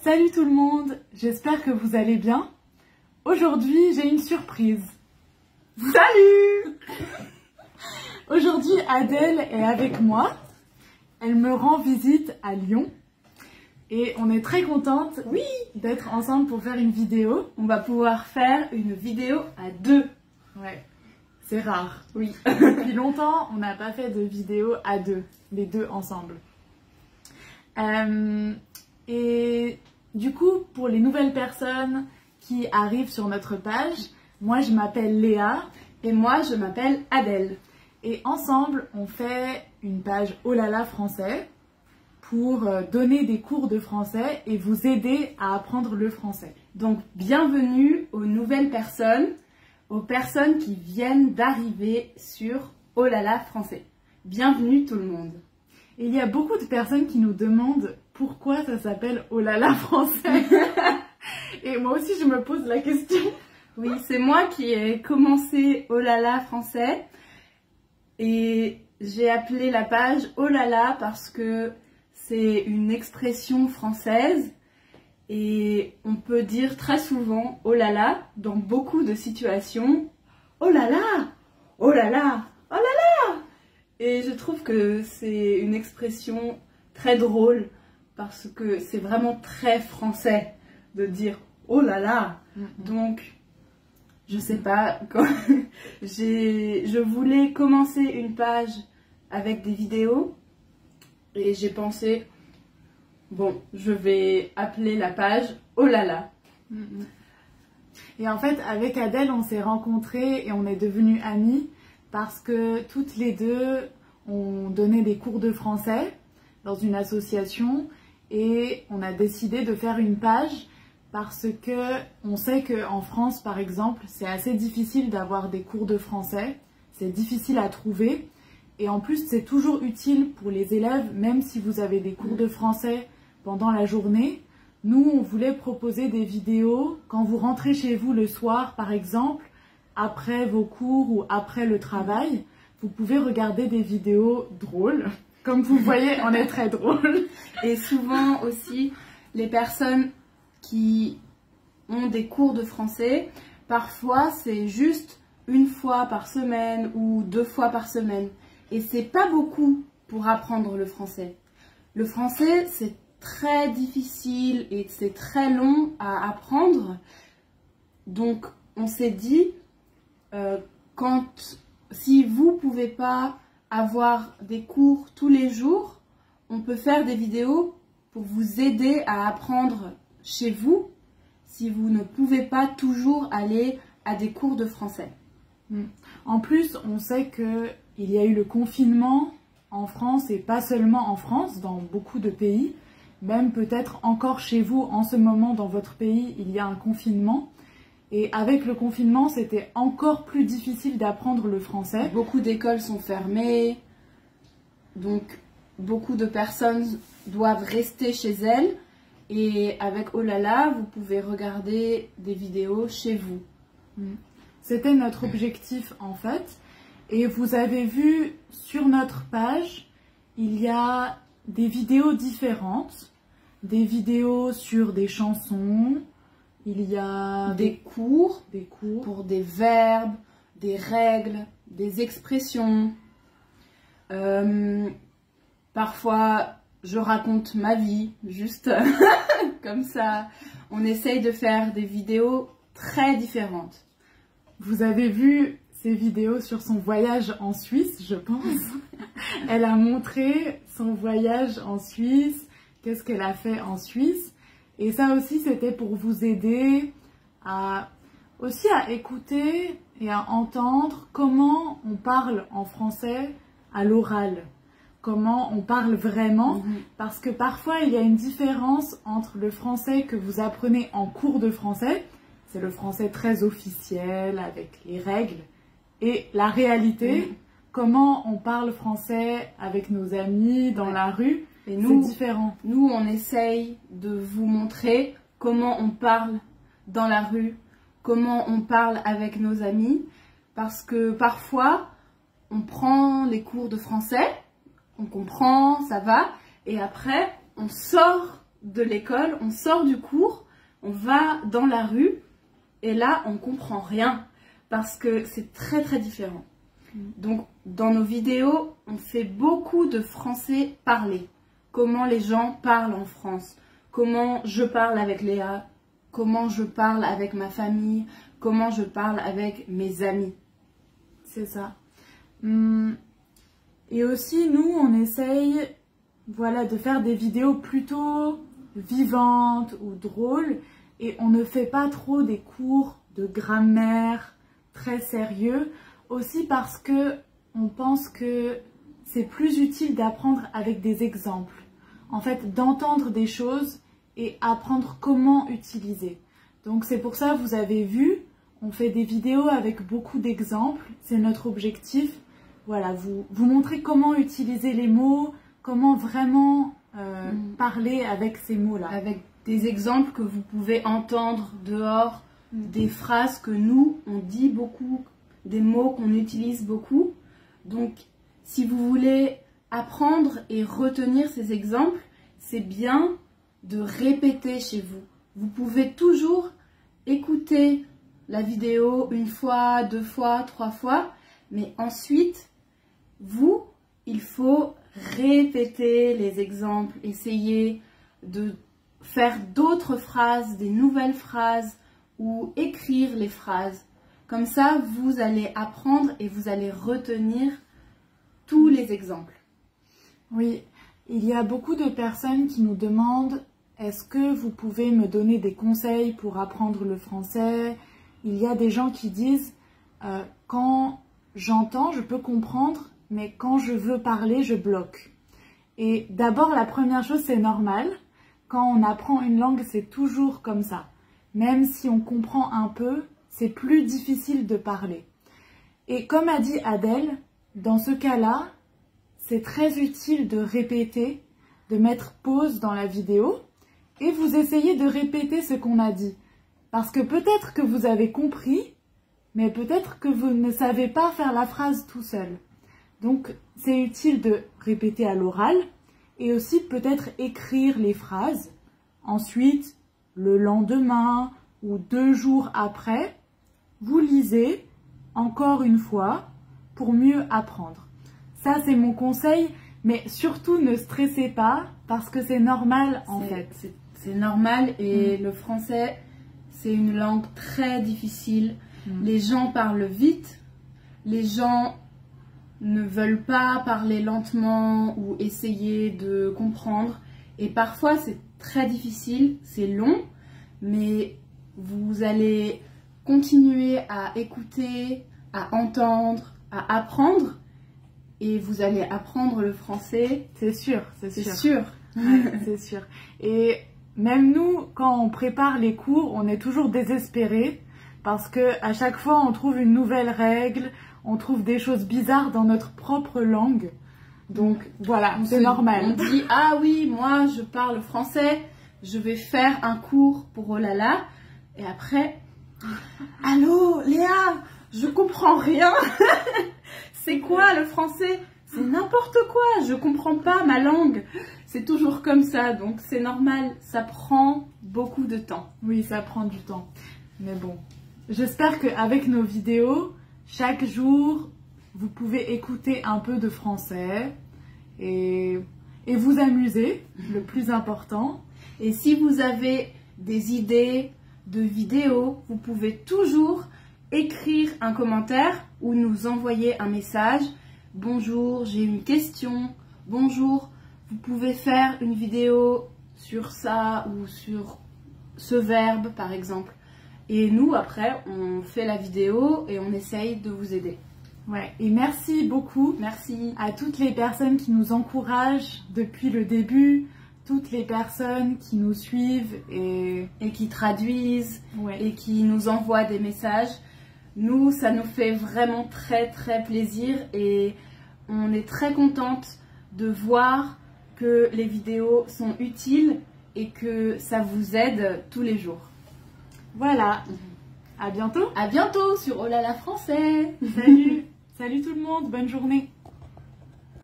Salut tout le monde, j'espère que vous allez bien. Aujourd'hui, j'ai une surprise. Salut! Aujourd'hui, Adèle est avec moi. Elle me rend visite à Lyon. Et on est très contente, oui, d'être ensemble pour faire une vidéo. On va pouvoir faire une vidéo à deux. Ouais, c'est rare. Oui. Depuis longtemps, on n'a pas fait de vidéo à deux, les deux ensemble. Et du coup, pour les nouvelles personnes qui arrivent sur notre page, moi je m'appelle Léa Et moi, je m'appelle Adèle. et ensemble on fait une page Oh là là français pour donner des cours de français et vous aider à apprendre le français. Donc, bienvenue aux nouvelles personnes, aux personnes qui viennent d'arriver sur Oh là là français. Bienvenue tout le monde. Et il y a beaucoup de personnes qui nous demandent pourquoi ça s'appelle Oh là là français. Et moi aussi je me pose la question. Oui, c'est moi qui ai commencé Oh là là français et j'ai appelé la page Oh là là parce que c'est une expression française et on peut dire très souvent Oh là là dans beaucoup de situations. Oh là là, oh là là, oh là là. Et je trouve que c'est une expression très drôle parce que c'est vraiment très français de dire oh là là. Donc, je sais pas, quand je voulais commencer une page avec des vidéos et j'ai pensé, bon, je vais appeler la page oh là là. Et en fait, avec Adèle, on s'est rencontrés et on est devenus amies parce que toutes les deux, on donnait des cours de français dans une association et on a décidé de faire une page parce que on sait qu'en France, par exemple, c'est assez difficile d'avoir des cours de français, c'est difficile à trouver et en plus, c'est toujours utile pour les élèves, même si vous avez des cours de français pendant la journée. Nous, on voulait proposer des vidéos quand vous rentrez chez vous le soir, par exemple, après vos cours ou après le travail, vous pouvez regarder des vidéos drôles. Comme vous voyez, on est très drôle. Et souvent aussi, les personnes qui ont des cours de français, parfois c'est juste une fois par semaine ou 2 fois par semaine. Et c'est pas beaucoup pour apprendre le français. Le français, c'est très difficile et c'est très long à apprendre. Donc, on s'est dit, si vous pouvez pas avoir des cours tous les jours, on peut faire des vidéos pour vous aider à apprendre chez vous si vous ne pouvez pas toujours aller à des cours de français. En plus, on sait qu'il y a eu le confinement en France et pas seulement en France, dans beaucoup de pays. Même peut-être encore chez vous, en ce moment, dans votre pays, il y a un confinement. Et avec le confinement, c'était encore plus difficile d'apprendre le français. Beaucoup d'écoles sont fermées, donc beaucoup de personnes doivent rester chez elles. Et avec Oh là là, vous pouvez regarder des vidéos chez vous. C'était notre objectif en fait. Et vous avez vu sur notre page, il y a des vidéos différentes. Des vidéos sur des chansons. Il y a des cours pour des verbes, des règles, des expressions. Parfois, je raconte ma vie, juste comme ça. On essaye de faire des vidéos très différentes. Vous avez vu ces vidéos sur son voyage en Suisse, je pense. Elle a montré son voyage en Suisse, qu'est-ce qu'elle a fait en Suisse. Et ça aussi, c'était pour vous aider à écouter et à entendre comment on parle en français à l'oral. Comment on parle vraiment. Parce que parfois, il y a une différence entre le français que vous apprenez en cours de français, c'est le français très officiel avec les règles, et la réalité, comment on parle français avec nos amis dans la rue. Et nous, c'est différent. Nous, on essaye de vous montrer comment on parle dans la rue, comment on parle avec nos amis. Parce que parfois, on prend les cours de français, on comprend, ça va. Et après, on sort de l'école, on sort du cours, on va dans la rue et là on comprend rien parce que c'est très très différent. Donc dans nos vidéos, on fait beaucoup de français parlé. Comment les gens parlent en France, comment je parle avec Léa, comment je parle avec ma famille, comment je parle avec mes amis. C'est ça. Et aussi, nous, on essaye, voilà, de faire des vidéos plutôt vivantes ou drôles. Et on ne fait pas trop des cours de grammaire très sérieux. Aussi parce que on pense que c'est plus utile d'apprendre avec des exemples. En fait, d'entendre des choses et apprendre comment utiliser. Donc c'est pour ça, vous avez vu, on fait des vidéos avec beaucoup d'exemples. C'est notre objectif. Voilà, vous montrer comment utiliser les mots, comment vraiment parler avec ces mots-là. Avec des exemples que vous pouvez entendre dehors, des phrases que nous, on dit beaucoup, des mots qu'on utilise beaucoup. Donc, si vous voulez apprendre et retenir ces exemples, c'est bien de répéter chez vous. Vous pouvez toujours écouter la vidéo une fois, 2 fois, 3 fois, mais ensuite, il faut répéter les exemples, essayer de faire d'autres phrases, des nouvelles phrases ou écrire les phrases. Comme ça, vous allez apprendre et vous allez retenir tous les exemples. Oui, il y a beaucoup de personnes qui nous demandent « Est-ce que vous pouvez me donner des conseils pour apprendre le français ?» Il y a des gens qui disent « Quand j'entends, je peux comprendre, mais quand je veux parler, je bloque. » Et d'abord, la première chose, c'est normal. Quand on apprend une langue, c'est toujours comme ça. Même si on comprend un peu, c'est plus difficile de parler. Et comme a dit Adèle, dans ce cas-là, c'est très utile de répéter, de mettre pause dans la vidéo et vous essayez de répéter ce qu'on a dit. Parce que peut-être que vous avez compris, mais peut-être que vous ne savez pas faire la phrase tout seul. Donc, c'est utile de répéter à l'oral et aussi peut-être écrire les phrases. Ensuite, le lendemain ou 2 jours après, vous lisez encore une fois pour mieux apprendre. Ça, c'est mon conseil, mais surtout ne stressez pas parce que c'est normal en fait. C'est normal et le français, c'est une langue très difficile. Les gens parlent vite, les gens ne veulent pas parler lentement ou essayer de comprendre. Et parfois, c'est très difficile, c'est long, mais vous allez continuer à écouter, à entendre, à apprendre. Et vous allez apprendre le français. C'est sûr, c'est sûr. sûr. Ouais, c'est sûr. Et même nous, quand on prépare les cours, on est toujours désespérés parce que à chaque fois, on trouve une nouvelle règle, on trouve des choses bizarres dans notre propre langue. Donc voilà, c'est normal. On dit, ah oui, moi je parle français, je vais faire un cours pour Olala. Et après, allô Léa, je comprends rien. C'est quoi le français? C'est n'importe quoi, je comprends pas ma langue. C'est toujours comme ça, donc c'est normal, ça prend beaucoup de temps. Oui, ça prend du temps. Mais bon, j'espère qu'avec nos vidéos, chaque jour, vous pouvez écouter un peu de français et vous amuser, le plus important. Et si vous avez des idées de vidéos, vous pouvez toujours écrire un commentaire ou nous envoyer un message. Bonjour, j'ai une question. Bonjour, vous pouvez faire une vidéo sur ça ou sur ce verbe par exemple. Et nous après on fait la vidéo et on essaye de vous aider. Ouais, et merci beaucoup. Merci à toutes les personnes qui nous encouragent depuis le début, toutes les personnes qui nous suivent et qui traduisent ouais. Et qui nous envoient des messages. Nous, ça nous fait vraiment très très plaisir et on est très contente de voir que les vidéos sont utiles et que ça vous aide tous les jours. Voilà, à bientôt. À bientôt sur Olala Français. Salut, salut tout le monde, bonne journée.